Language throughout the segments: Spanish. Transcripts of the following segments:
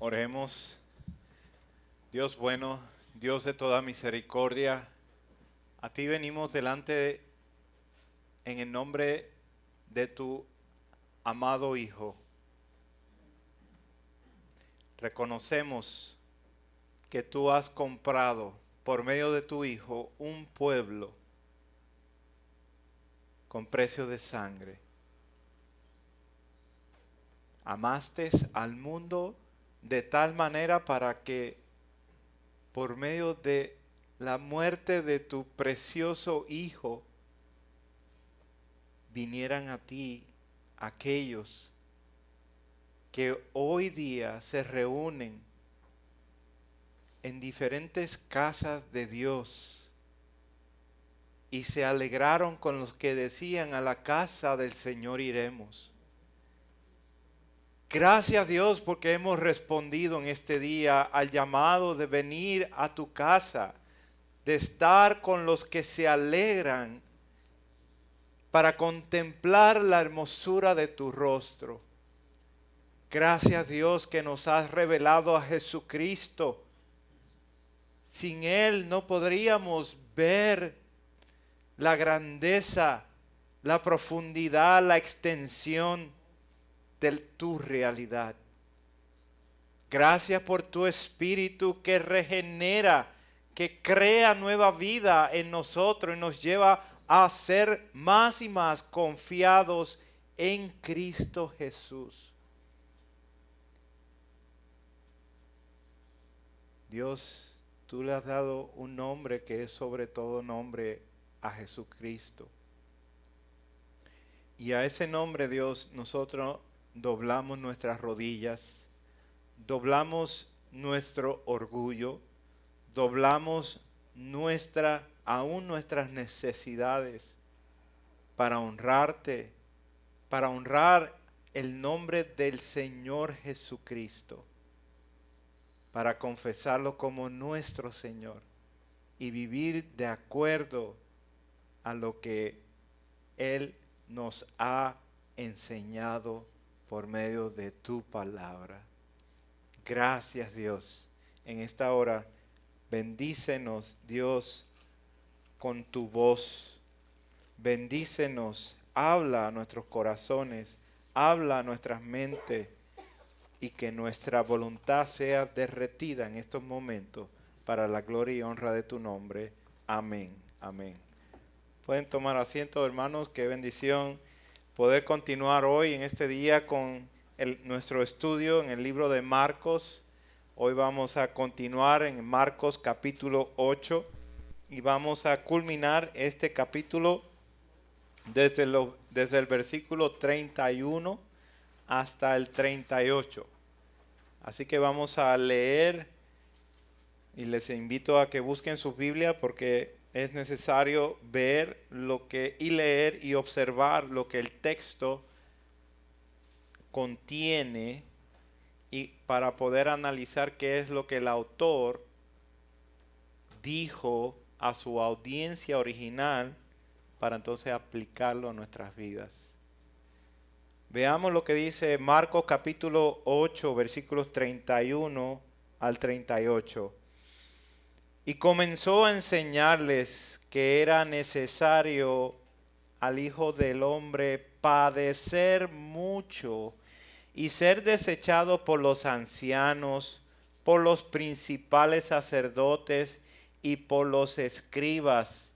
Oremos. Dios bueno, Dios de toda misericordia, a ti venimos delante en el nombre de tu amado Hijo. Reconocemos que tú has comprado por medio de tu Hijo un pueblo con precio de sangre. Amaste al mundo de tal manera para que por medio de la muerte de tu precioso Hijo vinieran a ti aquellos que hoy día se reúnen en diferentes casas de Dios y se alegraron con los que decían: a la casa del Señor iremos. Gracias, Dios, porque hemos respondido en este día al llamado de venir a tu casa, de estar con los que se alegran para contemplar la hermosura de tu rostro. Gracias, Dios, que nos has revelado a Jesucristo. Sin Él no podríamos ver la grandeza, la profundidad, la extensión de tu realidad. Gracias por tu Espíritu que regenera, que crea nueva vida en nosotros y nos lleva a ser más y más confiados en Cristo Jesús. Dios, tú le has dado un nombre que es sobre todo nombre, a Jesucristo. Y a ese nombre, Dios, nosotros doblamos nuestras rodillas, doblamos nuestro orgullo, doblamos aún nuestras necesidades para honrarte, para honrar el nombre del Señor Jesucristo, para confesarlo como nuestro Señor y vivir de acuerdo a lo que Él nos ha enseñado por medio de tu palabra. Gracias, Dios. En esta hora, bendícenos, Dios, con tu voz. Bendícenos, habla a nuestros corazones, habla a nuestras mentes, y que nuestra voluntad sea derretida en estos momentos para la gloria y honra de tu nombre. Amén. Amén. Pueden tomar asiento, hermanos. Qué bendición poder continuar hoy en este día con nuestro estudio en el libro de Marcos. Hoy vamos a continuar en Marcos capítulo 8 y vamos a culminar este capítulo desde el versículo 31 hasta el 38. Así que vamos a leer y les invito a que busquen su Biblia porque es necesario ver y leer y observar lo que el texto contiene y para poder analizar qué es lo que el autor dijo a su audiencia original para entonces aplicarlo a nuestras vidas. Veamos lo que dice Marcos capítulo 8, versículos 31 al 38. Y comenzó a enseñarles que era necesario al Hijo del Hombre padecer mucho y ser desechado por los ancianos, por los principales sacerdotes y por los escribas,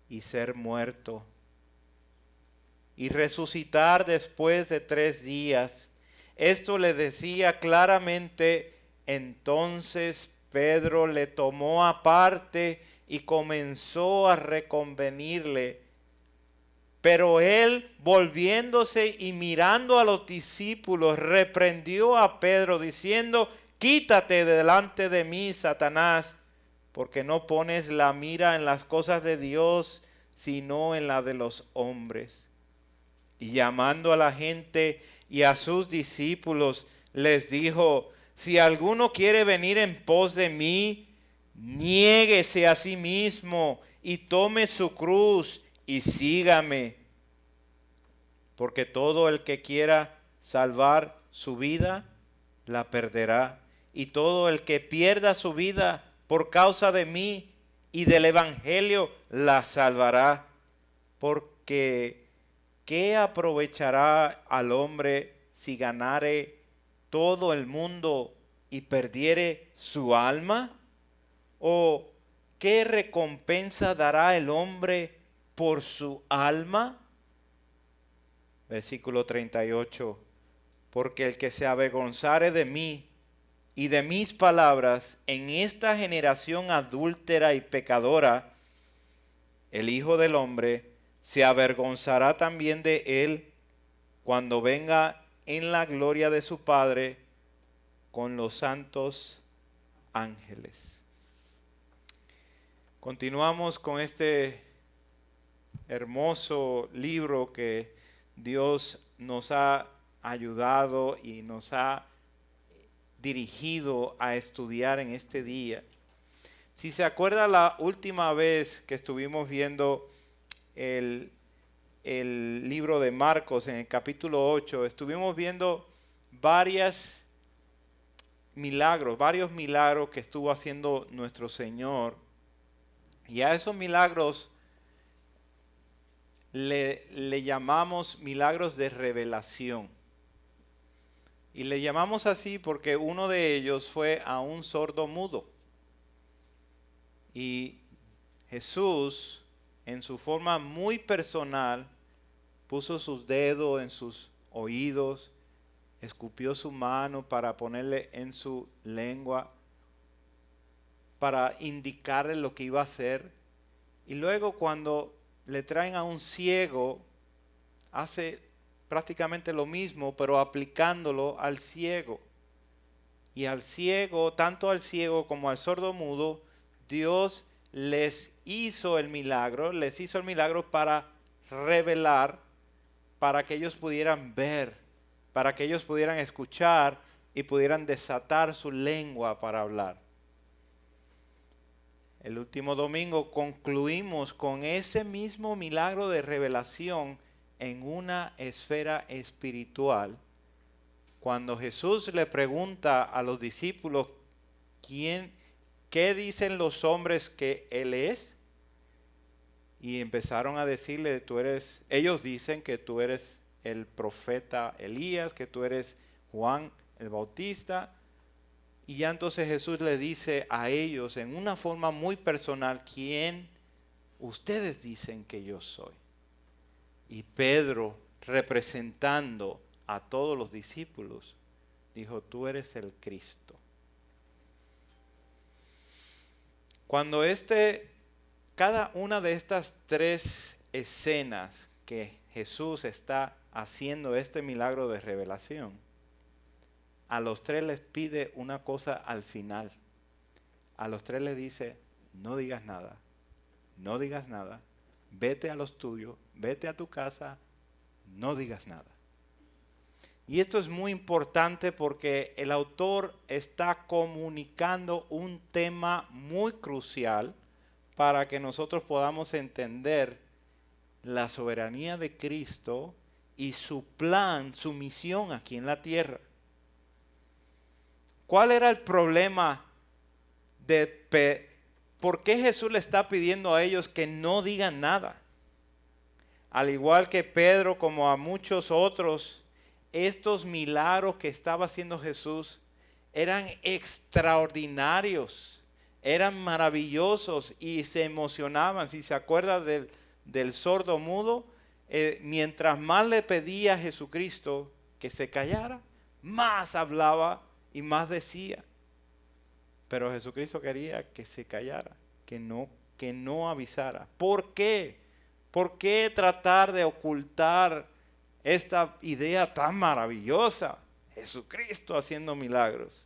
y ser muerto, y resucitar después de 3 días. Esto le decía claramente. Entonces Pedro le tomó aparte y comenzó a reconvenirle. Pero él, volviéndose y mirando a los discípulos, reprendió a Pedro diciendo: quítate de delante de mí, Satanás, porque no pones la mira en las cosas de Dios, sino en la de los hombres. Y llamando a la gente y a sus discípulos, les dijo: si alguno quiere venir en pos de mí, niéguese a sí mismo y tome su cruz y sígame. Porque todo el que quiera salvar su vida, la perderá, y todo el que pierda su vida por causa de mí y del evangelio la salvará. Porque ¿qué aprovechará al hombre si ganare todo el mundo y perdiere su alma? ¿O qué recompensa dará el hombre por su alma? Versículo 38. Porque el que se avergonzare de mí y de mis palabras en esta generación adúltera y pecadora, el Hijo del Hombre se avergonzará también de él cuando venga en la gloria de su Padre con los santos ángeles. Continuamos con este hermoso libro que Dios nos ha ayudado y nos ha dirigido a estudiar en este día. Si se acuerda, la última vez que estuvimos viendo el libro de Marcos en el capítulo 8, estuvimos viendo varios milagros que estuvo haciendo nuestro Señor. Y a esos milagros le llamamos milagros de revelación. Y le llamamos así porque uno de ellos fue a un sordo mudo. Y Jesús, en su forma muy personal, puso sus dedos en sus oídos, escupió su mano para ponerle en su lengua, para indicarle lo que iba a hacer. Y luego cuando le traen a un ciego, hace prácticamente lo mismo, pero aplicándolo al ciego. Y al ciego, tanto al ciego como al sordo mudo, Dios les hizo el milagro para revelar, para que ellos pudieran ver, para que ellos pudieran escuchar y pudieran desatar su lengua para hablar. El último domingo concluimos con ese mismo milagro de revelación en una esfera espiritual. Cuando Jesús le pregunta a los discípulos, ¿qué dicen los hombres que Él es? Y empezaron a decirle, ellos dicen que tú eres el profeta Elías, que tú eres Juan el Bautista. Y ya entonces Jesús le dice a ellos en una forma muy personal, ¿quién ustedes dicen que yo soy? Y Pedro, representando a todos los discípulos, dijo, tú eres el Cristo. Cuando cada una de estas tres escenas que Jesús está haciendo este milagro de revelación, a los tres les pide una cosa al final. A los tres les dice, no digas nada, no digas nada, vete a los tuyos, vete a tu casa, no digas nada. Y esto es muy importante porque el autor está comunicando un tema muy crucial para que nosotros podamos entender la soberanía de Cristo y su plan, su misión aquí en la tierra. ¿Cuál era el problema por qué Jesús le está pidiendo a ellos que no digan nada? Al igual que Pedro, como a muchos otros, estos milagros que estaba haciendo Jesús eran extraordinarios, eran maravillosos y se emocionaban. Si se acuerda del sordo mudo, mientras más le pedía a Jesucristo que se callara, más hablaba y más decía. Pero Jesucristo quería que se callara, que no avisara. ¿Por qué? ¿Por qué tratar de ocultar esta idea tan maravillosa? Jesucristo haciendo milagros.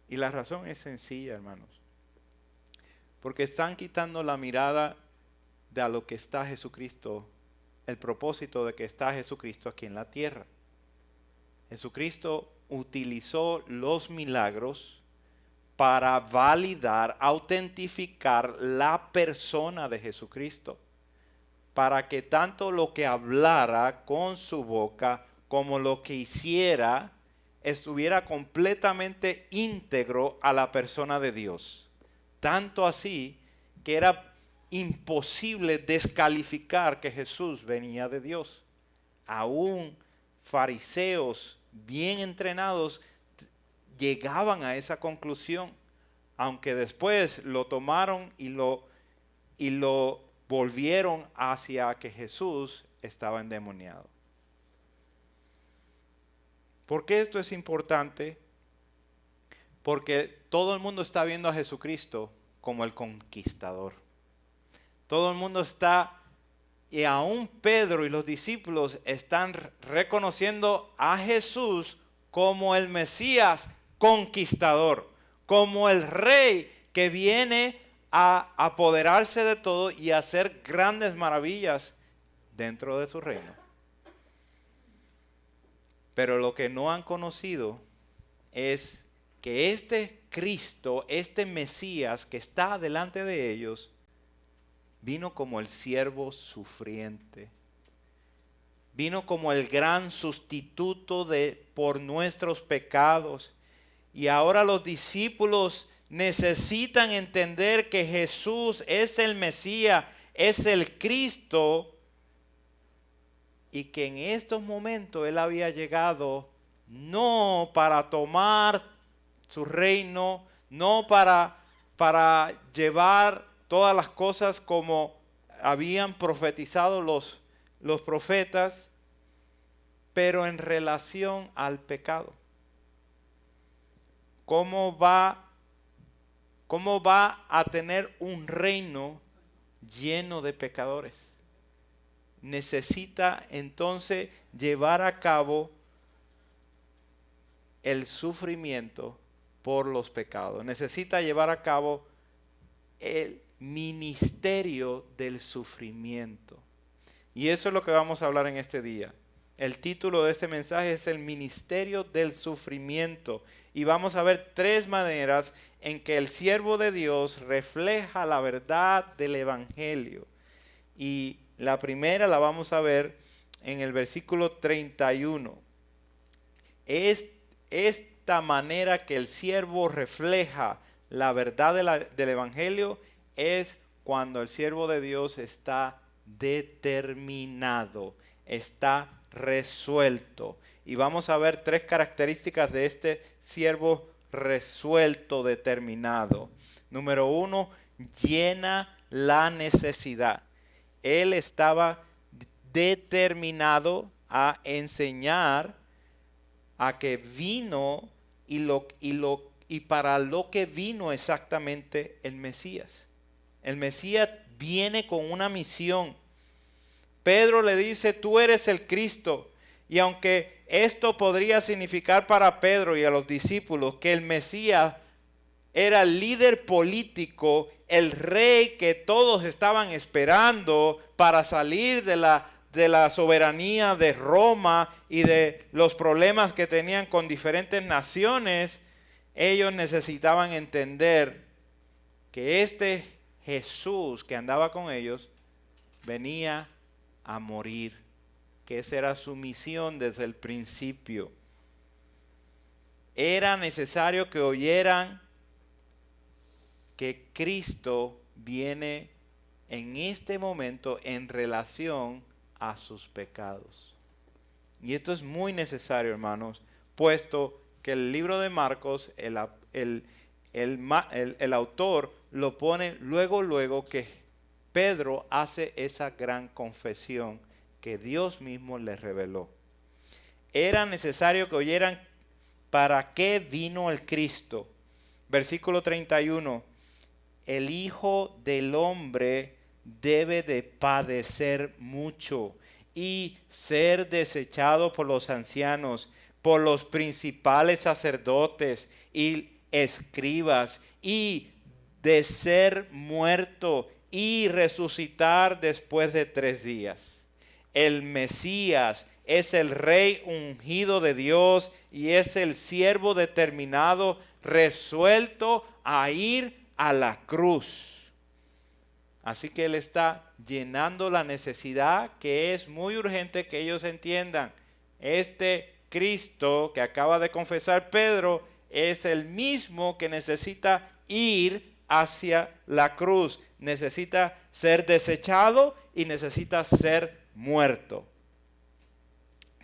Y la razón es sencilla, hermanos. Porque están quitando la mirada de a lo que está Jesucristo, el propósito de que está Jesucristo aquí en la tierra. Jesucristo utilizó los milagros para validar, autentificar la persona de Jesucristo, para que tanto lo que hablara con su boca como lo que hiciera estuviera completamente íntegro a la persona de Dios. Tanto así que era imposible descalificar que Jesús venía de Dios. Aún fariseos bien entrenados llegaban a esa conclusión, aunque después lo tomaron y lo volvieron hacia que Jesús estaba endemoniado. ¿Por qué esto es importante? Porque todo el mundo está viendo a Jesucristo como el conquistador. Todo el mundo está, y aún Pedro y los discípulos están reconociendo a Jesús como el Mesías conquistador, como el rey que viene a apoderarse de todo y a hacer grandes maravillas dentro de su reino. Pero lo que no han conocido es que este Cristo, este Mesías que está delante de ellos, vino como el siervo sufriente. Vino como el gran sustituto por nuestros pecados. Y ahora los discípulos necesitan entender que Jesús es el Mesías, es el Cristo, y que en estos momentos Él había llegado no para tomar su reino, no para llevar todas las cosas como habían profetizado los profetas, pero en relación al pecado. ¿Cómo va a tener un reino lleno de pecadores? Necesita entonces llevar a cabo el sufrimiento por los pecados. Necesita llevar a cabo el ministerio del sufrimiento. Y eso es lo que vamos a hablar en este día. El título de este mensaje es el ministerio del sufrimiento. Y vamos a ver 3 maneras en que el siervo de Dios refleja la verdad del evangelio. Y la primera la vamos a ver en el versículo 31. Esta manera que el siervo refleja la verdad del evangelio es cuando el siervo de Dios está determinado, está resuelto. Y vamos a ver 3 características de este siervo resuelto, determinado. Número 1, llena la necesidad. Él estaba determinado a enseñar a que vino y para lo que vino exactamente el Mesías. El Mesías viene con una misión. Pedro le dice, tú eres el Cristo. Y aunque esto podría significar para Pedro y a los discípulos que el Mesías era el líder político, el rey que todos estaban esperando para salir de la soberanía de Roma y de los problemas que tenían con diferentes naciones, ellos necesitaban entender que este Jesús que andaba con ellos venía a morir, que esa era su misión desde el principio. Era necesario que oyeran que Cristo viene en este momento en relación a sus pecados. Y esto es muy necesario, hermanos, puesto que el libro de Marcos, el autor lo pone luego que Pedro hace esa gran confesión que Dios mismo le reveló. Era necesario que oyeran para qué vino el Cristo. Versículo 31. El Hijo del Hombre debe de padecer mucho y ser desechado por los ancianos, por los principales sacerdotes y escribas, y de ser muerto y resucitar después de 3 días. El Mesías es el Rey ungido de Dios y es el siervo determinado, resuelto a ir a la cruz. Así que Él está llenando la necesidad que es muy urgente que ellos entiendan. Este Cristo que acaba de confesar Pedro es el mismo que necesita ir hacia la cruz. Necesita ser desechado y necesita ser muerto.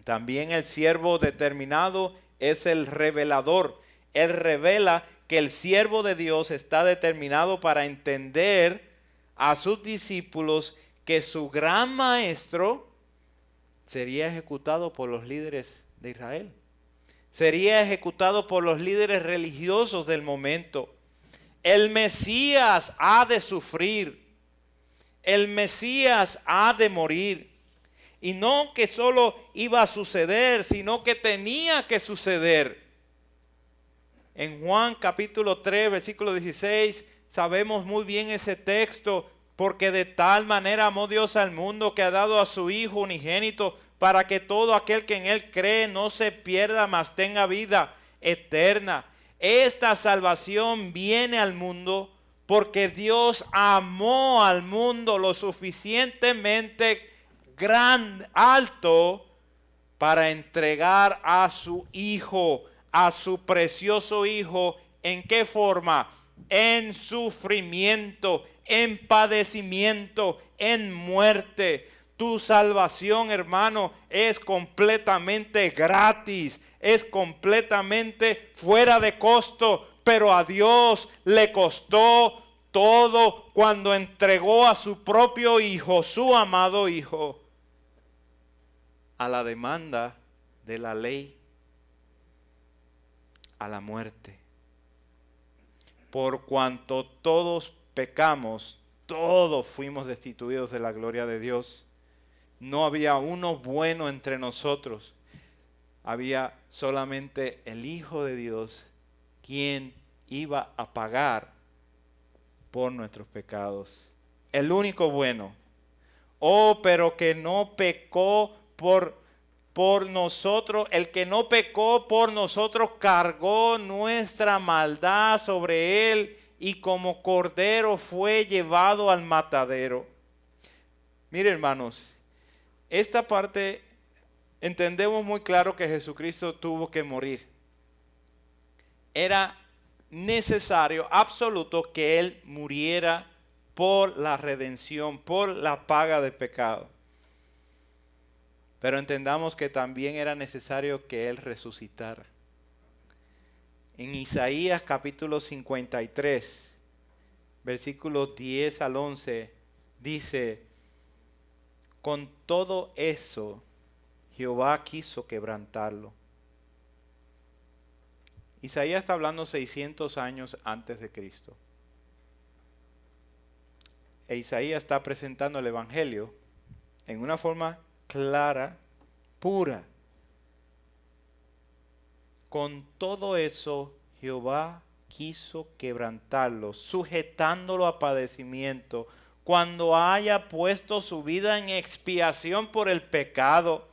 También el siervo determinado es el revelador. Él revela que el siervo de Dios está determinado para entender a sus discípulos que su gran maestro sería ejecutado por los líderes de Israel. Sería ejecutado por los líderes religiosos del momento. El Mesías ha de sufrir. El Mesías ha de morir. Y no que solo iba a suceder, sino que tenía que suceder. En Juan capítulo 3, versículo 16, sabemos muy bien ese texto, porque de tal manera amó Dios al mundo que ha dado a su Hijo unigénito, para que todo aquel que en Él cree no se pierda, mas tenga vida eterna. Esta salvación viene al mundo porque Dios amó al mundo lo suficientemente alto para entregar a su Hijo, a su precioso Hijo. ¿En qué forma? En sufrimiento, en padecimiento, en muerte. Tu salvación, hermano, es completamente gratis, es completamente fuera de costo, pero a Dios le costó todo cuando entregó a su propio Hijo, su amado Hijo, a la demanda de la ley, a la muerte. Por cuanto todos pecamos, todos fuimos destituidos de la gloria de Dios. No había uno bueno entre nosotros. Había solamente el Hijo de Dios, quien iba a pagar por nuestros pecados. El único bueno. Oh, pero que no pecó por nosotros. El que no pecó por nosotros cargó nuestra maldad sobre él y como cordero fue llevado al matadero. Mire, hermanos, esta parte entendemos muy claro que Jesucristo tuvo que morir. Era necesario, absoluto, que Él muriera por la redención, por la paga de pecado. Pero entendamos que también era necesario que Él resucitara. En Isaías capítulo 53, versículos 10 al 11, dice: con todo eso, Jehová quiso quebrantarlo. Isaías está hablando 600 años antes de Cristo. E Isaías está presentando el Evangelio en una forma clara, pura. Con todo eso, Jehová quiso quebrantarlo, sujetándolo a padecimiento, cuando haya puesto su vida en expiación por el pecado.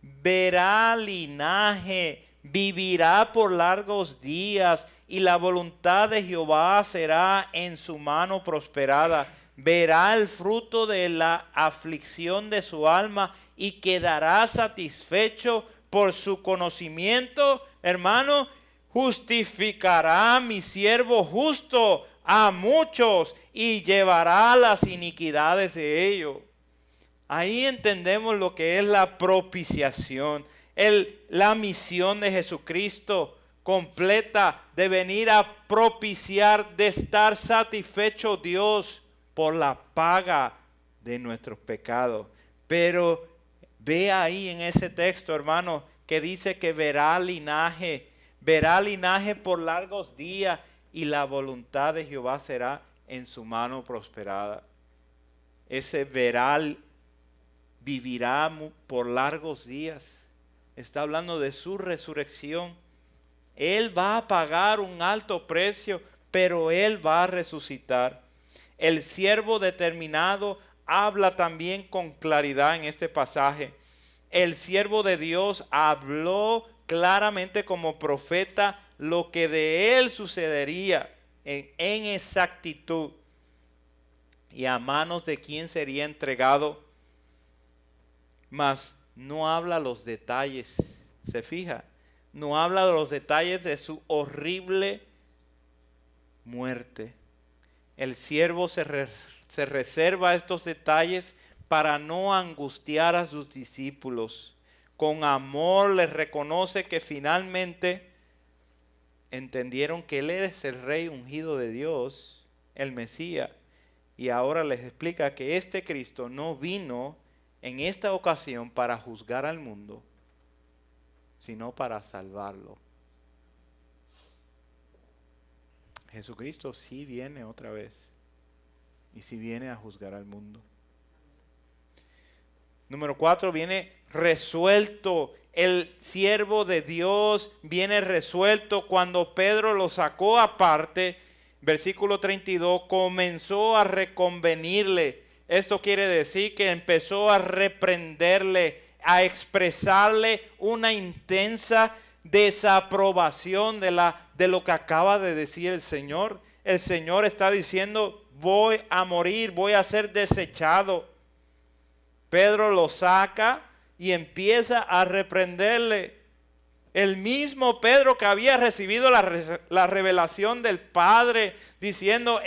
Verá linaje, vivirá por largos días, y la voluntad de Jehová será en su mano prosperada. Verá el fruto de la aflicción de su alma y quedará satisfecho por su conocimiento. Hermano, justificará mi siervo justo a muchos y llevará las iniquidades de ellos. Ahí entendemos lo que es la propiciación, la misión de Jesucristo completa de venir a propiciar, de estar satisfecho Dios por la paga de nuestros pecados. Pero ve ahí en ese texto, hermano, que dice que verá linaje por largos días y la voluntad de Jehová será en su mano prosperada. Ese vivirá por largos días. Está hablando de su resurrección. Él va a pagar un alto precio, pero Él va a resucitar. El siervo determinado habla también con claridad en este pasaje. El siervo de Dios habló claramente como profeta lo que de él sucedería en exactitud y a manos de quién sería entregado, mas no habla los detalles Se fija, no habla de los detalles de su horrible muerte. El siervo se reserva estos detalles para no angustiar a sus discípulos. Con amor les reconoce que finalmente entendieron que Él es el Rey ungido de Dios, el Mesías. Y ahora les explica que este Cristo no vino en esta ocasión para juzgar al mundo, sino para salvarlo. Jesucristo sí viene otra vez y sí viene a juzgar al mundo. Número 4, viene resuelto. El siervo de Dios viene resuelto. Cuando Pedro lo sacó aparte, versículo 32, comenzó a reconvenirle. Esto quiere decir que empezó a reprenderle, a expresarle una intensa desaprobación de lo que acaba de decir el Señor. El Señor está diciendo, voy a morir, voy a ser desechado. Pedro lo saca y empieza a reprenderle. El mismo Pedro que había recibido la revelación del Padre, diciendo,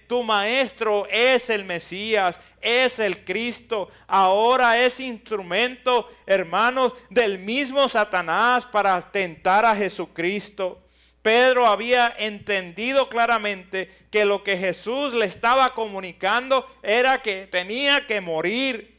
tu maestro es el Mesías, es el Cristo. Ahora es instrumento, hermanos, del mismo Satanás para tentar a Jesucristo. Pedro había entendido claramente que lo que Jesús le estaba comunicando era que tenía que morir.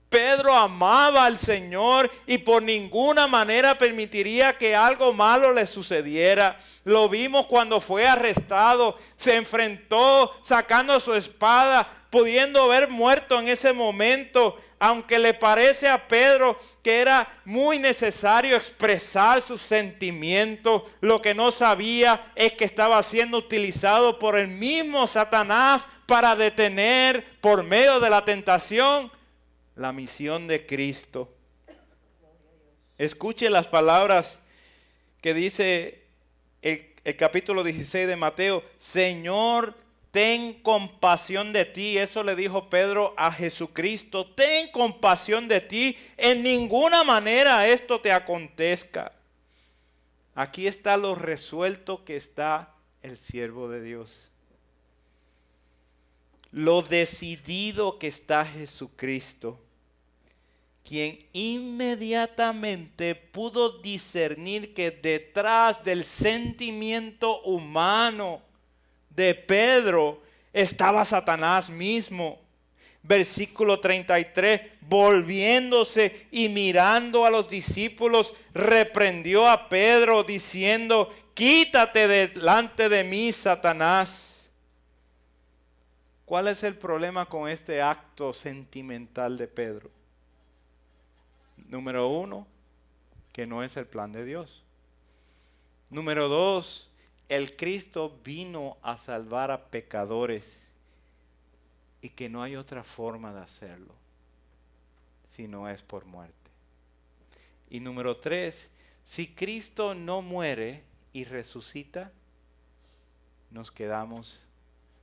Pedro amaba al Señor y por ninguna manera permitiría que algo malo le sucediera. Lo vimos cuando fue arrestado, se enfrentó sacando su espada, pudiendo haber muerto en ese momento. Aunque le parece a Pedro que era muy necesario expresar sus sentimientos, lo que no sabía es que estaba siendo utilizado por el mismo Satanás para detener por medio de la tentación la misión de Cristo. Escuche las palabras que dice el capítulo 16 de Mateo. Señor, ten compasión de ti. Eso le dijo Pedro a Jesucristo. Ten compasión de ti. En ninguna manera esto te acontezca. Aquí está lo resuelto que está el siervo de Dios. Lo decidido que está Jesucristo, quien inmediatamente pudo discernir que detrás del sentimiento humano de Pedro estaba Satanás mismo. Versículo 33, volviéndose y mirando a los discípulos, reprendió a Pedro diciendo, quítate delante de mí, Satanás. ¿Cuál es el problema con este acto sentimental de Pedro? Número 1, que no es el plan de Dios. Número 2, el Cristo vino a salvar a pecadores y que no hay otra forma de hacerlo si no es por muerte. Y número 3, si Cristo no muere y resucita, nos quedamos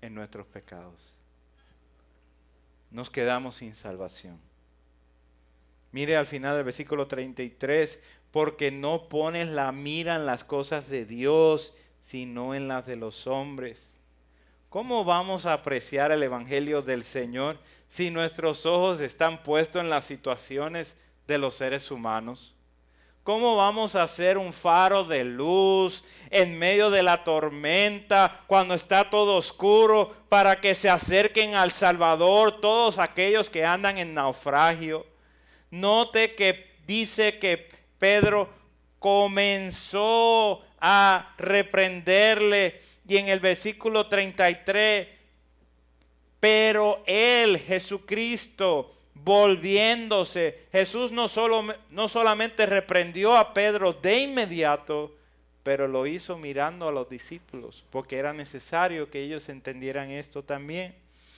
en nuestros pecados. Nos quedamos sin salvación. Mire al final del versículo 33, porque no pones la mira en las cosas de Dios, sino en las de los hombres. ¿Cómo vamos a apreciar el Evangelio del Señor si nuestros ojos están puestos en las situaciones de los seres humanos? ¿Cómo vamos a ser un faro de luz en medio de la tormenta cuando está todo oscuro para que se acerquen al Salvador todos aquellos que andan en naufragio? Note que dice que Pedro comenzó a reprenderle y en el versículo 33, pero él, Jesucristo, volviéndose, Jesús no solamente reprendió a Pedro de inmediato, pero lo hizo mirando a los discípulos, porque era necesario que ellos entendieran esto también.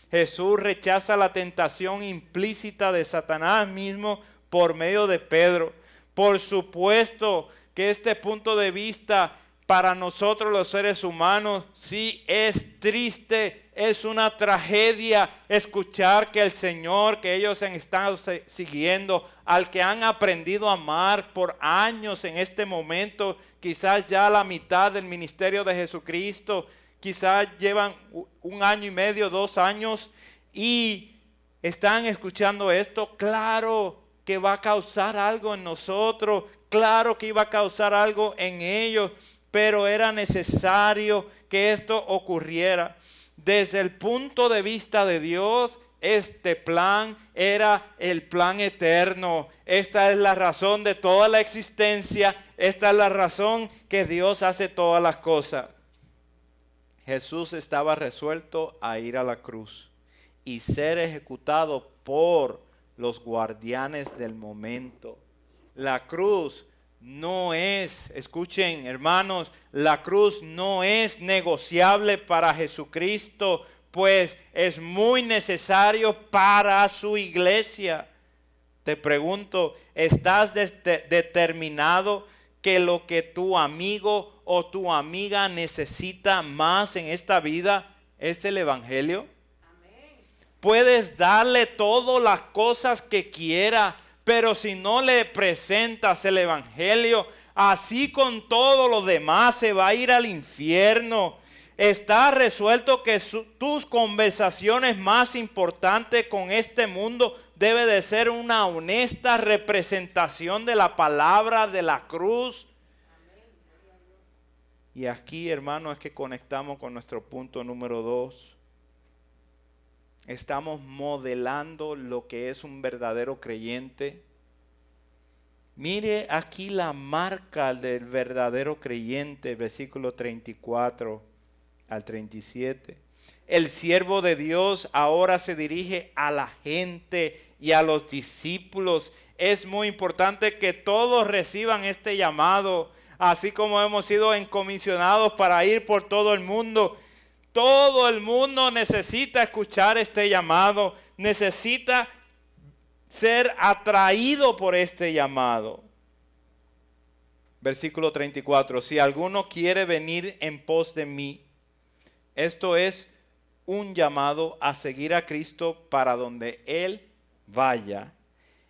Jesús rechaza la tentación implícita de Satanás mismo por medio de Pedro. Por supuesto que este punto de vista para nosotros los seres humanos sí es triste, es una tragedia escuchar que el Señor que ellos han estado siguiendo, al que han aprendido a amar por años en este momento, quizás ya la mitad del ministerio de Jesucristo, quizás llevan 1 año y medio, 2 años y están escuchando esto. Claro que va a causar algo en nosotros, claro que iba a causar algo en ellos, pero era necesario que esto ocurriera. Desde el punto de vista de Dios, este plan era el plan eterno. Esta es la razón de toda la existencia. Esta es la razón que Dios hace todas las cosas. Jesús estaba resuelto a ir a la cruz y ser ejecutado por los guardianes del momento. La cruz no es, escuchen hermanos, la cruz no es negociable para Jesucristo, pues es muy necesario para su iglesia. Te pregunto, ¿estás determinado que lo que tu amigo o tu amiga necesita más en esta vida es el evangelio? Amén. Puedes darle todas las cosas que quiera, pero si no le presentas el evangelio, así con todo lo demás se va a ir al infierno. Está resuelto que tus conversaciones más importantes con este mundo debe de ser una honesta representación de la palabra de la cruz. Y aquí, hermano, es que conectamos con nuestro punto número 2. Estamos modelando lo que es un verdadero creyente. Mire aquí la marca del verdadero creyente, versículo 34 al 37. El siervo de Dios ahora se dirige a la gente y a los discípulos. Es muy importante que todos reciban este llamado, así como hemos sido encomisionados para ir por todo el mundo. Todo el mundo necesita escuchar este llamado, necesita ser atraído por este llamado. Versículo 34, si alguno quiere venir en pos de mí, esto es un llamado a seguir a Cristo para donde Él vaya.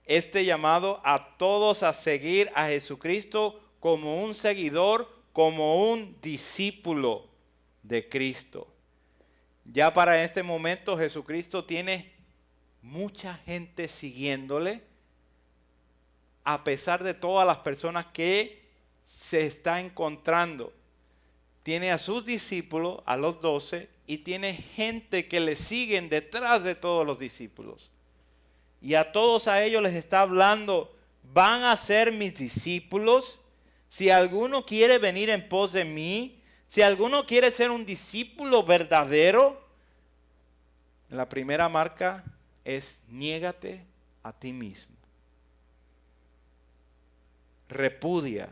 Este llamado a todos a seguir a Jesucristo como un seguidor, como un discípulo de Cristo. Ya para este momento Jesucristo tiene mucha gente siguiéndole, a pesar de todas las personas que se está encontrando. Tiene a sus discípulos, a los 12, y tiene gente que le siguen detrás de todos los discípulos. Y a todos a ellos les está hablando, van a ser mis discípulos. Si alguno quiere venir en pos de mí, si alguno quiere ser un discípulo verdadero, la primera marca es niégate a ti mismo. Repudia,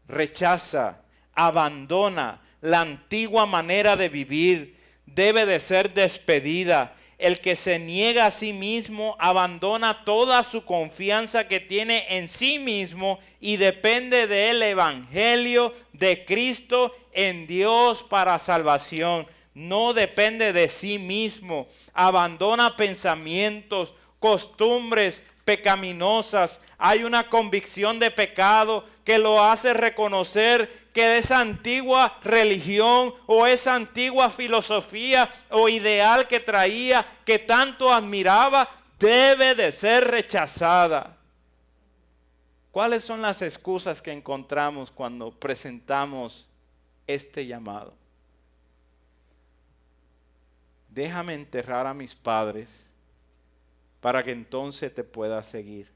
rechaza, abandona la antigua manera de vivir. Debe de ser despedida. El que se niega a sí mismo abandona toda su confianza que tiene en sí mismo y depende del evangelio de Cristo en Dios para salvación. No depende de sí mismo. Abandona pensamientos, costumbres pecaminosas. Hay una convicción de pecado que lo hace reconocer que esa antigua religión o esa antigua filosofía o ideal que traía, que tanto admiraba, debe de ser rechazada. ¿Cuáles son las excusas que encontramos cuando presentamos este llamado? Déjame enterrar a mis padres para que entonces te pueda seguir.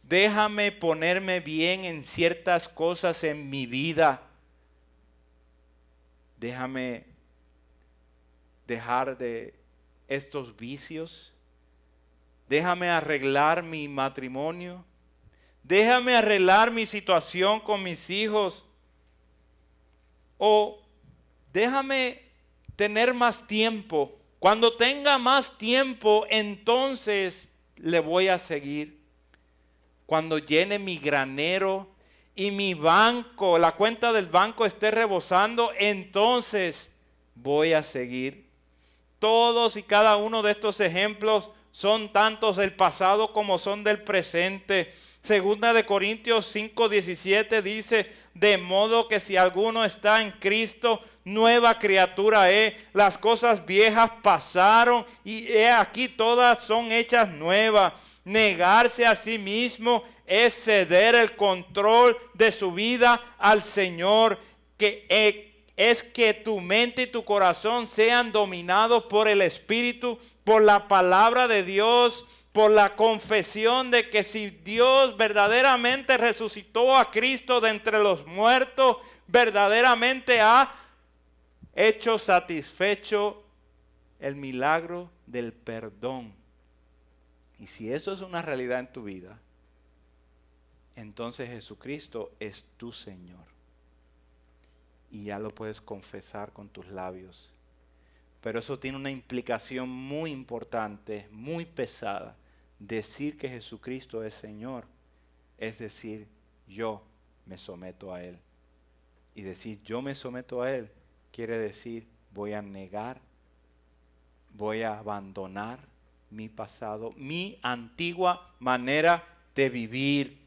Déjame ponerme bien en ciertas cosas en mi vida. Déjame dejar de estos vicios. Déjame arreglar mi matrimonio. Déjame arreglar mi situación con mis hijos. O déjame tener más tiempo. Cuando tenga más tiempo, entonces le voy a seguir. Cuando llene mi granero y mi banco, la cuenta del banco esté rebosando, entonces voy a seguir. Todos y cada uno de estos ejemplos son tantos del pasado como son del presente. Segunda de Corintios 5:17 dice, de modo que si alguno está en Cristo, nueva criatura es. Las cosas viejas pasaron y he aquí todas son hechas nuevas. Negarse a sí mismo es ceder el control de su vida al Señor, es que tu mente y tu corazón sean dominados por el Espíritu, por la palabra de Dios, por la confesión de que si Dios verdaderamente resucitó a Cristo de entre los muertos, verdaderamente ha hecho satisfecho el milagro del perdón. Y si eso es una realidad en tu vida, entonces Jesucristo es tu Señor. Y ya lo puedes confesar con tus labios. Pero eso tiene una implicación muy importante, muy pesada. Decir que Jesucristo es Señor, es decir, yo me someto a Él. Y decir yo me someto a Él, quiere decir voy a negar, voy a abandonar mi pasado, mi antigua manera de vivir.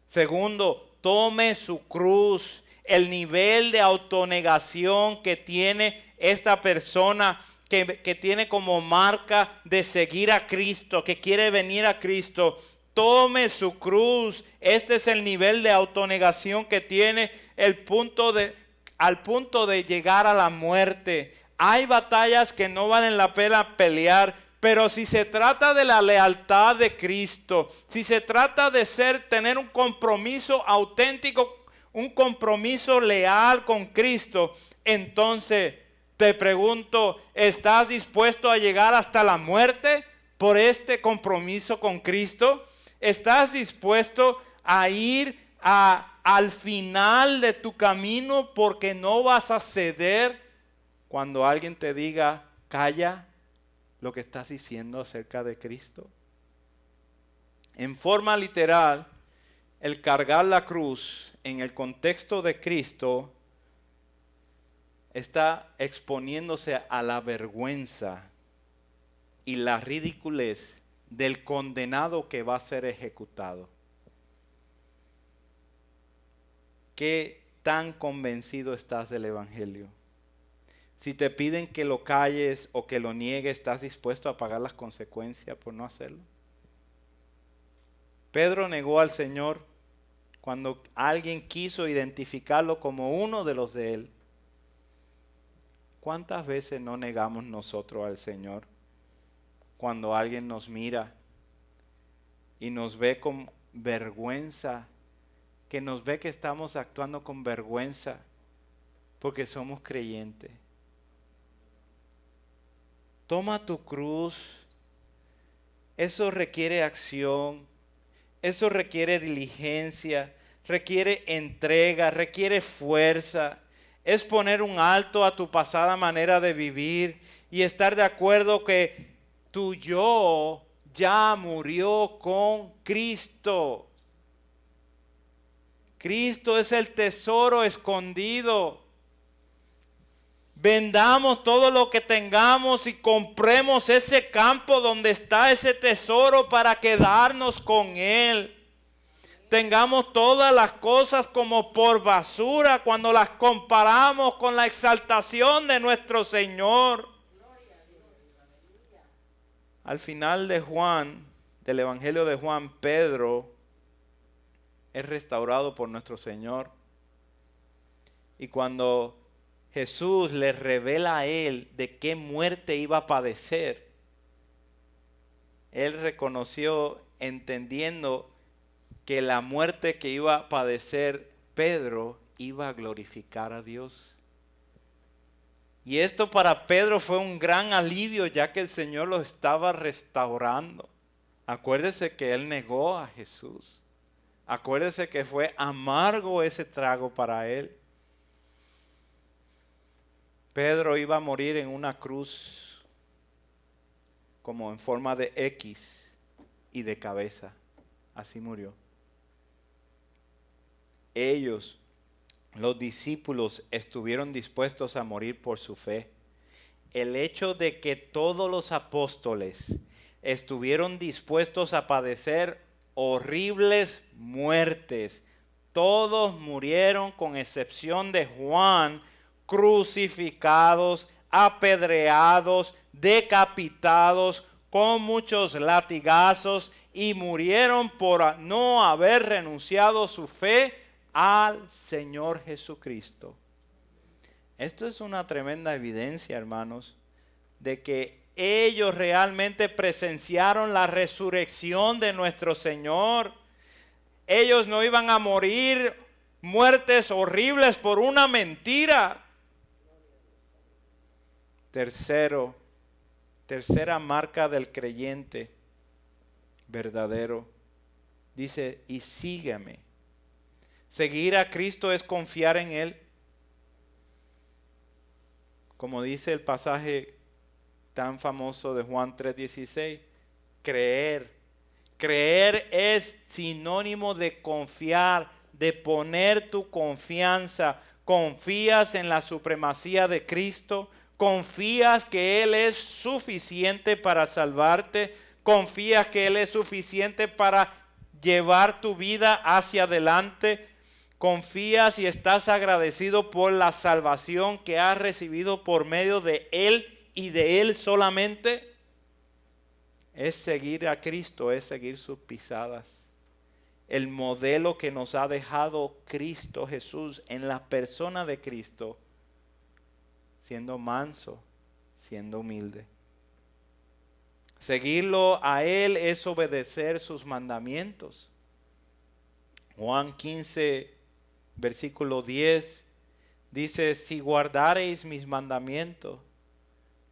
Segundo, tome su cruz. El nivel de autonegación que tiene esta persona que tiene como marca de seguir a Cristo, que quiere venir a Cristo, tome su cruz. Este es el nivel de autonegación que tiene al punto de llegar a la muerte. Hay batallas que no valen la pena pelear, pero si se trata de la lealtad de Cristo, si se trata de tener un compromiso auténtico, un compromiso leal con Cristo, entonces te pregunto, ¿estás dispuesto a llegar hasta la muerte por este compromiso con Cristo? ¿Estás dispuesto a ir al final de tu camino porque no vas a ceder cuando alguien te diga, calla lo que estás diciendo acerca de Cristo? En forma literal, el cargar la cruz en el contexto de Cristo está exponiéndose a la vergüenza y la ridiculez del condenado que va a ser ejecutado. ¿Qué tan convencido estás del Evangelio? Si te piden que lo calles o que lo niegues, ¿estás dispuesto a pagar las consecuencias por no hacerlo? Pedro negó al Señor cuando alguien quiso identificarlo como uno de los de él. ¿Cuántas veces no negamos nosotros al Señor cuando alguien nos mira y nos ve con vergüenza, que nos ve que estamos actuando con vergüenza porque somos creyentes? Toma tu cruz. Eso requiere acción, eso requiere diligencia, requiere entrega, requiere fuerza. Es poner un alto a tu pasada manera de vivir y estar de acuerdo que tu yo ya murió con Cristo. Cristo es el tesoro escondido. Vendamos todo lo que tengamos y compremos ese campo donde está ese tesoro para quedarnos con Él. Tengamos todas las cosas como por basura cuando las comparamos con la exaltación de nuestro Señor. Al final del Evangelio de Juan, Pedro es restaurado por nuestro Señor. Y cuando Jesús le revela a él de qué muerte iba a padecer, él reconoció, entendiendo que la muerte que iba a padecer Pedro iba a glorificar a Dios. Y esto para Pedro fue un gran alivio, ya que el Señor lo estaba restaurando. Acuérdese que él negó a Jesús. Acuérdese que fue amargo ese trago para él. Pedro iba a morir en una cruz como en forma de X y de cabeza. Así murió. ellos, los discípulos, estuvieron dispuestos a morir por su fe. El hecho de que todos los apóstoles estuvieron dispuestos a padecer horribles muertes. Todos murieron con excepción de Juan, crucificados, apedreados, decapitados, con muchos latigazos, y murieron por no haber renunciado su fe al Señor Jesucristo. Esto es una tremenda evidencia, hermanos, de que ellos realmente presenciaron la resurrección de nuestro Señor. Ellos no iban a morir muertes horribles por una mentira. Tercera marca del creyente verdadero. Dice, y sígueme. Seguir a Cristo es confiar en Él. Como dice el pasaje tan famoso de Juan 3:16, creer. Creer es sinónimo de confiar, de poner tu confianza. Confías en la supremacía de Cristo. Confías que Él es suficiente para salvarte. Confías que Él es suficiente para llevar tu vida hacia adelante. Confías y estás agradecido por la salvación que has recibido por medio de Él y de Él solamente. Es seguir a Cristo, es seguir sus pisadas. El modelo que nos ha dejado Cristo Jesús en la persona de Cristo, siendo manso, siendo humilde. Seguirlo a Él es obedecer sus mandamientos. Juan 15, versículo 10, dice, si guardareis mis mandamientos,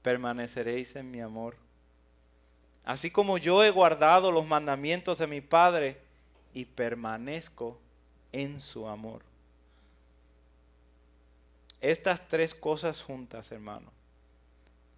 permaneceréis en mi amor. Así como yo he guardado los mandamientos de mi Padre y permanezco en su amor. Estas tres cosas juntas, hermano.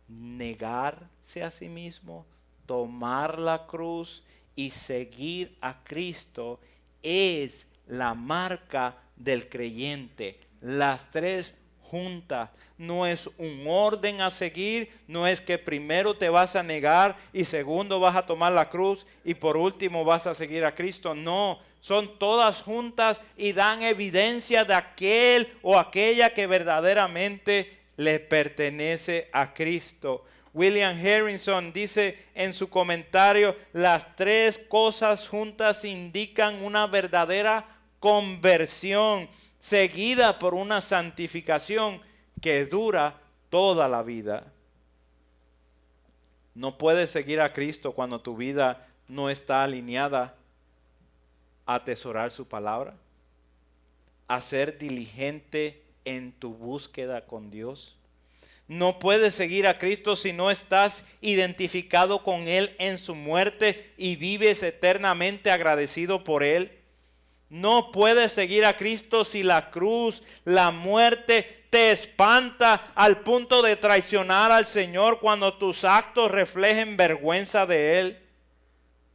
Negarse a sí mismo, tomar la cruz y seguir a Cristo es la marca del creyente. Las tres juntas. No es un orden a seguir, no es que primero te vas a negar y segundo vas a tomar la cruz y por último vas a seguir a Cristo. No, son todas juntas y dan evidencia de aquel o aquella que verdaderamente le pertenece a Cristo. William Harrison dice en su comentario, las tres cosas juntas indican una verdadera conversión seguida por una santificación que dura toda la vida. No puedes seguir a Cristo cuando tu vida no está alineada a atesorar su palabra, a ser diligente en tu búsqueda con Dios. No puedes seguir a Cristo si no estás identificado con Él en su muerte y vives eternamente agradecido por Él. No puedes seguir a Cristo si la cruz, la muerte te espanta al punto de traicionar al Señor cuando tus actos reflejen vergüenza de Él.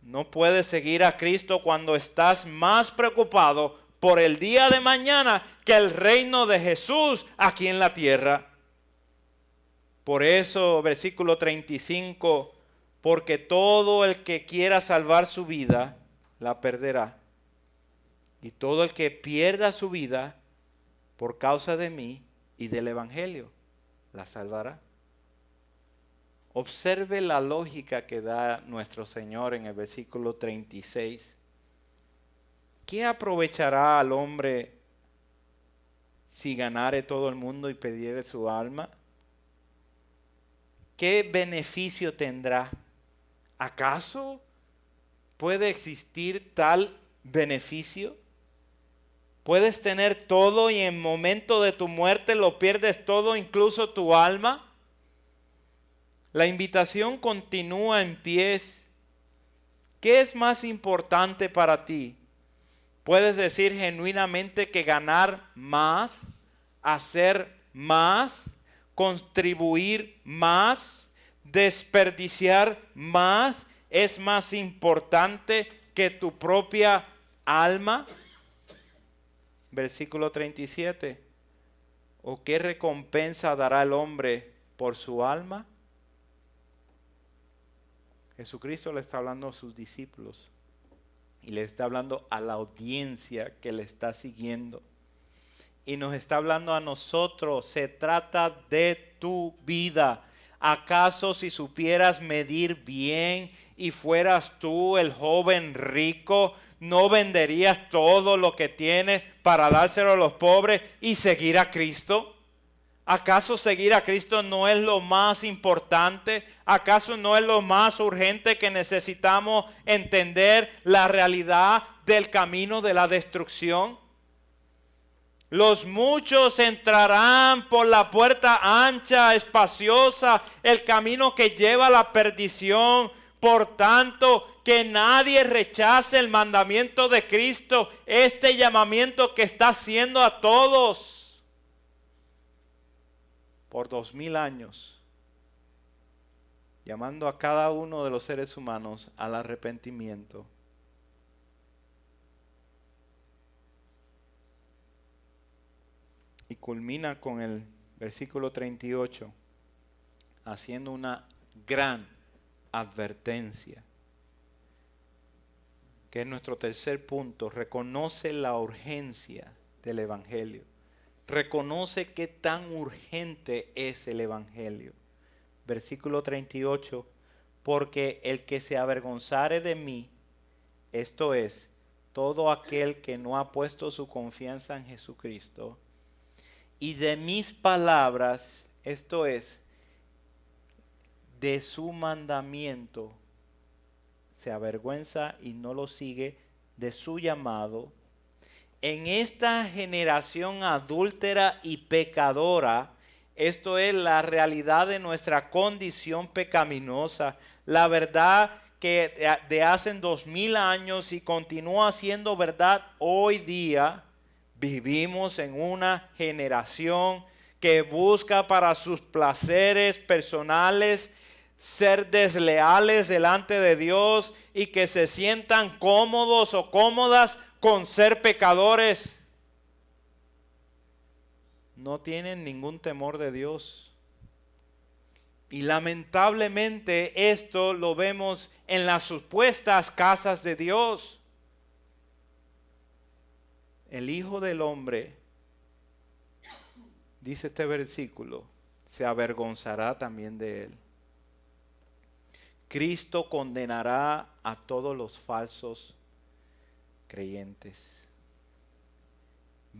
No puedes seguir a Cristo cuando estás más preocupado por el día de mañana que el reino de Jesús aquí en la tierra. Por eso, versículo 35, porque todo el que quiera salvar su vida, la perderá. Y todo el que pierda su vida por causa de mí y del Evangelio, la salvará. Observe la lógica que da nuestro Señor en el versículo 36. ¿Qué aprovechará al hombre si ganare todo el mundo y perdiere su alma? ¿Qué beneficio tendrá? ¿Acaso puede existir tal beneficio? ¿Puedes tener todo y en el momento de tu muerte lo pierdes todo, incluso tu alma? La invitación continúa en pie. ¿Qué es más importante para ti? ¿Puedes decir genuinamente que ganar más, hacer más, contribuir más, desperdiciar más es más importante que tu propia alma? versículo 37. ¿O qué recompensa dará el hombre por su alma? Jesucristo le está hablando a sus discípulos y le está hablando a la audiencia que le está siguiendo. Y nos está hablando a nosotros. Se trata de tu vida. ¿Acaso si supieras medir bien y fueras tú el joven rico, no venderías todo lo que tienes para dárselo a los pobres y seguir a Cristo? ¿Acaso seguir a Cristo no es lo más importante? ¿Acaso no es lo más urgente que necesitamos entender la realidad del camino de la destrucción? Los muchos entrarán por la puerta ancha, espaciosa, el camino que lleva a la perdición. Por tanto, que nadie rechace el mandamiento de Cristo, este llamamiento que está haciendo a todos. Por 2000 años, llamando a cada uno de los seres humanos al arrepentimiento. Y culmina con el versículo 38, haciendo una gran advertencia, que es nuestro tercer punto. Reconoce la urgencia del Evangelio. Reconoce qué tan urgente es el Evangelio. Versículo 38, porque el que se avergonzare de mí, esto es, todo aquel que no ha puesto su confianza en Jesucristo, y de mis palabras, esto es, de su mandamiento, se avergüenza y no lo sigue, de su llamado. En esta generación adúltera y pecadora, esto es la realidad de nuestra condición pecaminosa, la verdad que de hace 2000 años y continúa siendo verdad hoy día. Vivimos en una generación que busca para sus placeres personales ser desleales delante de Dios y que se sientan cómodos o cómodas con ser pecadores. No tienen ningún temor de Dios. Y lamentablemente esto lo vemos en las supuestas casas de Dios. El Hijo del Hombre, dice este versículo, se avergonzará también de él. Cristo condenará a todos los falsos creyentes.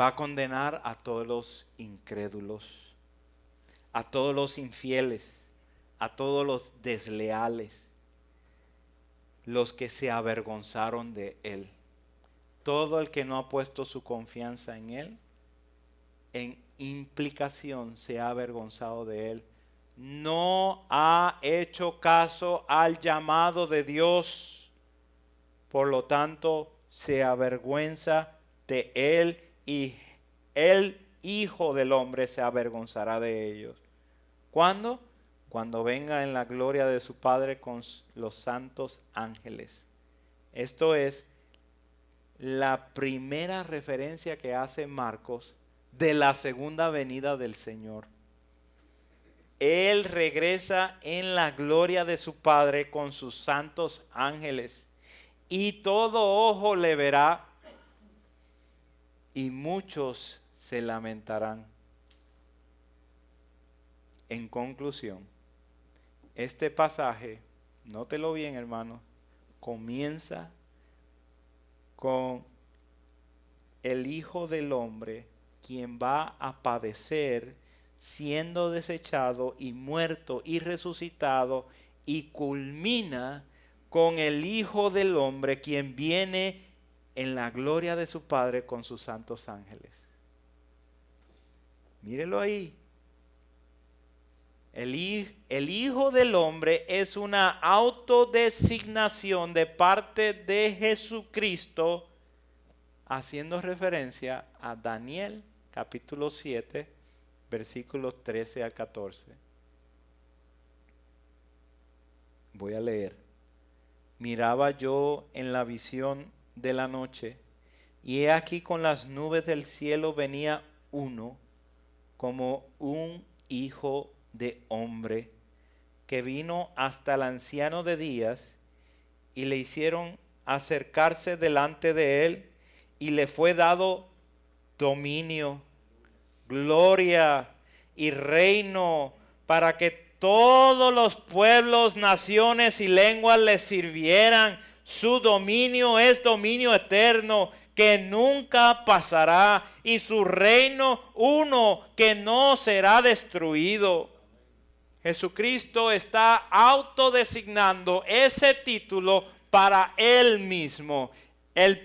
Va a condenar a todos los incrédulos, a todos los infieles, a todos los desleales, los que se avergonzaron de él. Todo el que no ha puesto su confianza en él, en implicación se ha avergonzado de él. No ha hecho caso al llamado de Dios. Por lo tanto, se avergüenza de él y el Hijo del Hombre se avergonzará de ellos. ¿Cuándo? Cuando venga en la gloria de su Padre con los santos ángeles. Esto es la primera referencia que hace Marcos de la segunda venida del Señor. Él regresa en la gloria de su Padre con sus santos ángeles y todo ojo le verá y muchos se lamentarán. En conclusión, este pasaje, nótelo bien hermano, comienza con el Hijo del Hombre, quien va a padecer siendo desechado y muerto y resucitado, y culmina con el Hijo del Hombre, quien viene en la gloria de su Padre con sus santos ángeles. Mírelo ahí. El Hijo del Hombre es una autodesignación de parte de Jesucristo, haciendo referencia a Daniel capítulo 7, versículos 13 al 14. Voy a leer. Miraba yo en la visión de la noche, Y he aquí con las nubes del cielo venía uno como un hijo de hombre, que vino hasta el anciano de días, y le hicieron acercarse delante de él, y le fue dado dominio, gloria y reino, para que todos los pueblos, naciones y lenguas le sirvieran. Su dominio es dominio eterno, que nunca pasará, y su reino uno que no será destruido. Jesucristo está autodesignando ese título para Él mismo.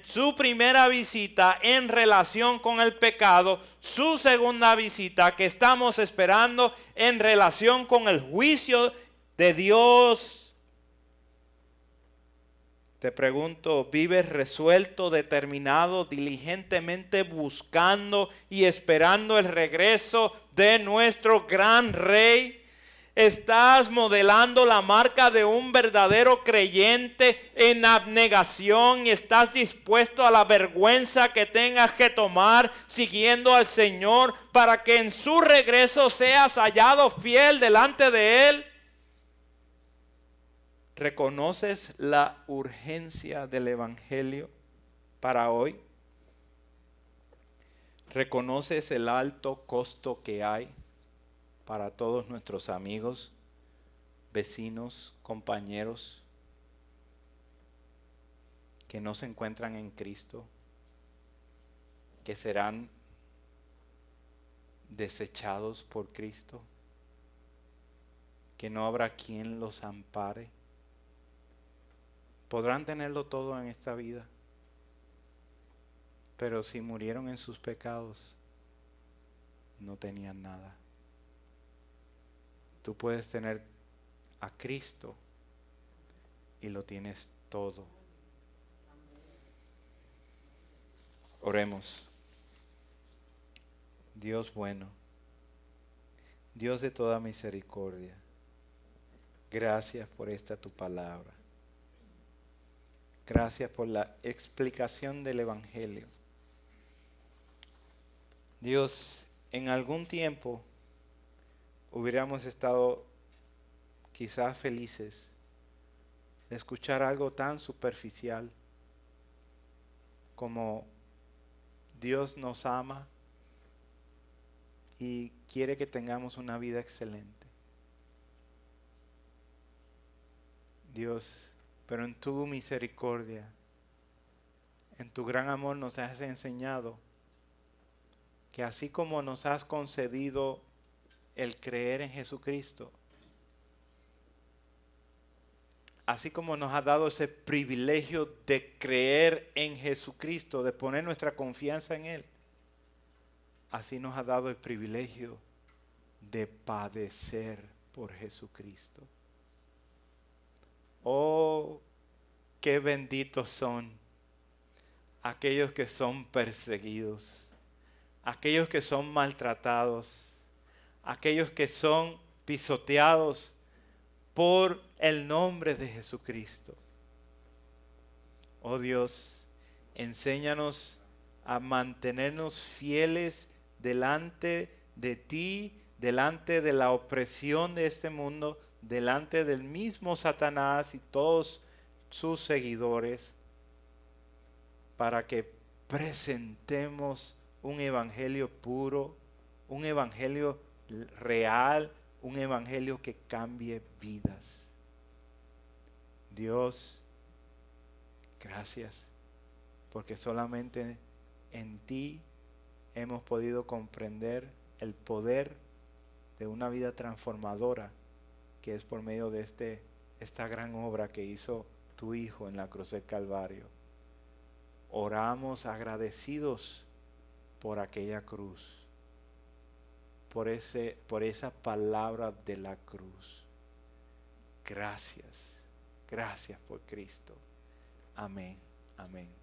Su primera visita en relación con el pecado, su segunda visita que estamos esperando en relación con el juicio de Dios. Te pregunto, ¿vives resuelto, determinado, diligentemente buscando y esperando el regreso de nuestro gran Rey? ¿Estás modelando la marca de un verdadero creyente en abnegación y estás dispuesto a la vergüenza que tengas que tomar siguiendo al Señor para que en su regreso seas hallado fiel delante de Él? ¿Reconoces la urgencia del Evangelio para hoy? ¿Reconoces el alto costo que hay para todos nuestros amigos, vecinos, compañeros que no se encuentran en Cristo, que serán desechados por Cristo, que no habrá quien los ampare? Podrán tenerlo todo en esta vida, pero si murieron en sus pecados, no tenían nada. Tú puedes tener a Cristo y lo tienes todo. Oremos. Dios bueno, Dios de toda misericordia, gracias por esta tu palabra. Gracias por la explicación del Evangelio. Dios, en algún tiempo hubiéramos estado quizás felices de escuchar algo tan superficial como Dios nos ama y quiere que tengamos una vida excelente. Dios, pero en tu misericordia, en tu gran amor nos has enseñado que así como nos has concedido el creer en Jesucristo, así como nos has dado ese privilegio de creer en Jesucristo, de poner nuestra confianza en Él, así nos ha dado el privilegio de padecer por Jesucristo. Oh, qué benditos son aquellos que son perseguidos, aquellos que son maltratados, aquellos que son pisoteados por el nombre de Jesucristo. Oh Dios, enséñanos a mantenernos fieles delante de ti, delante de la opresión de este mundo, delante del mismo Satanás y todos sus seguidores, para que presentemos un evangelio puro, un evangelio real, un evangelio que cambie vidas. Dios, gracias, porque solamente en ti hemos podido comprender el poder de una vida transformadora, que es por medio de esta gran obra que hizo tu Hijo en la cruz del Calvario. Oramos agradecidos por aquella cruz, por esa palabra de la cruz. Gracias, gracias por Cristo. Amén, amén.